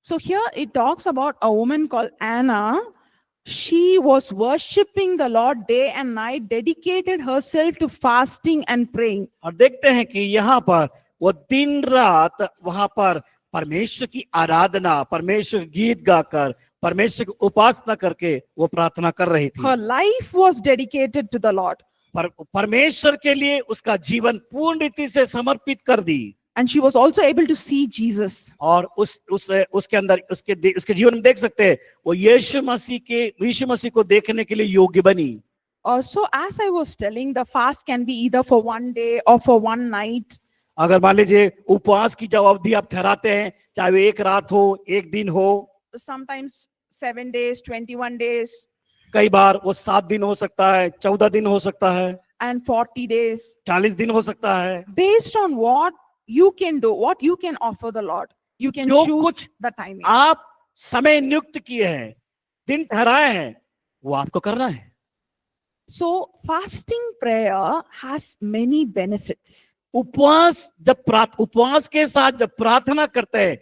So here it talks about a woman called Anna. She was worshiping the Lord day and night, dedicated herself to fasting and praying. और देखते हैं कि यहाँ पर वो दिन रात वहां पर परमेश्वर की आराधना, परमेश्वर गीत गाकर, परमेश्वर की उपासना करके वो प्रार्थना कर रही थी। Her life was dedicated to the Lord. परमेश्वर के लिए उसका जीवन पूर्ण रीति से समर्पित कर दी। And she was also able to see Jesus. और उसके अंदर उसके जीवन में देख सकते हैं वो यीशु मसीह को देखने के लिए योग्य बनी। So as I was telling, the fast can be either for one day or for one night. अगर मान लीजिए उपवास की जब अवधि आप ठहराते हैं, चाहे वो एक रात हो, एक दिन हो, Sometimes 7 days, 21 days, कई बार वो 7 दिन हो सकता है, 14 दिन हो सकता है, and 40 days. 40 दिन हो सकता है। Based on what you can do, what you can offer the Lord, you can जो choose कुछ the timing. आप समय नियुक्त किए हैं, दिन ठहराए हैं, वो आपको करना है। So fasting prayer has many benefits. उपवास के साथ जब प्रार्थना करते हैं,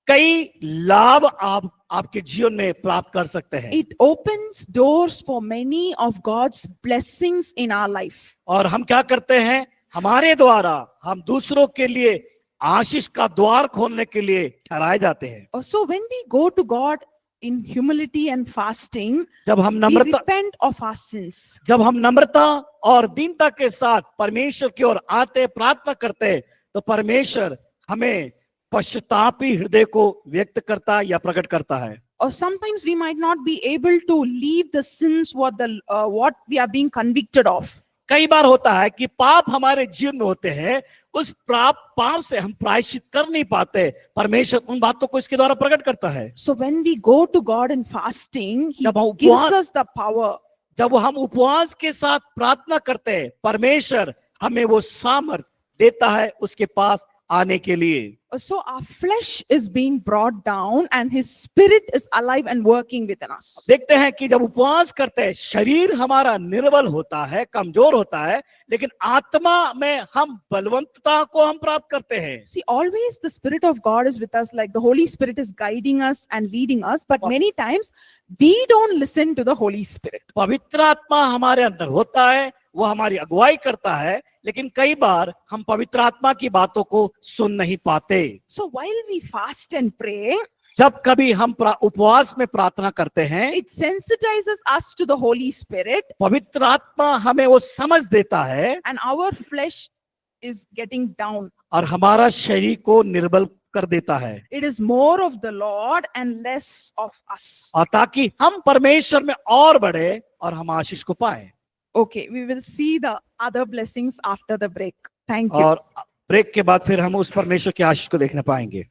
कई लाभ आपके जीवन में प्राप्त कर सकते हैं। It opens doors for many of God's blessings in our life. और हम क्या करते हैं, हमारे द्वारा हम दूसरों के लिए आशीष का द्वार खोलने के लिए ठहराए जाते हैं। So when we go to God in humility and fasting, जब हम we repent of our sins. जब हम नम्रता और दीनता के साथ परमेश्वर की ओर आते, प्रार्थना करते, तो परमेश्वर हमें पश्चातापी हृदय को व्यक्त करता या प्रकट करता है। Or sometimes we might not be able to leave the sins what we are being convicted of. कई बार होता है कि पाप हमारे जीवन में होते हैं, उस पाप से हम प्रायश्चित कर नहीं पाते, परमेश्वर उन बातों को इसके द्वारा प्रकट करता है। So when we go to God in fasting, He जब हम gives us the power. जब हम उपवास के साथ प्रार्थना करते हैं, परमेश्वर हमें वो सामर्थ देता है उसके पास आने के लिए। So our flesh is being brought down and His Spirit is alive and working within us. देखते हैं कि जब उपवास करते हैं, शरीर हमारा निर्बल होता है, कमजोर होता है, लेकिन आत्मा में हम बलवंतता को हम प्राप्त करते हैं। See, always the Spirit of God is with us, like the Holy Spirit is guiding us and leading us, but many times we don't listen to the Holy Spirit. पवित्र आत्मा हमारे अंदर होता है, वो हमारी अगुवाई करता है, लेकिन कई बार हम पवित्र आत्मा की बातों को सुन नहीं पाते। So while we fast and pray, जब कभी हम उपवास में प्रार्थना करते हैं, it sensitizes us to the Holy Spirit, पवित्र आत्मा हमें वो समझ देता है, and our flesh is getting down. और हमारा शरीर को निर्बल कर देता है। It is more of the Lord and less of us. और ताकि हम परमेश्वर में और बढ़े और हम आशीष को पाए। Okay, we will see the other blessings after the break. Thank you. और ब्रेक के बाद फिर हम उस परमेश्वर की आशीष को देखने पाएंगे।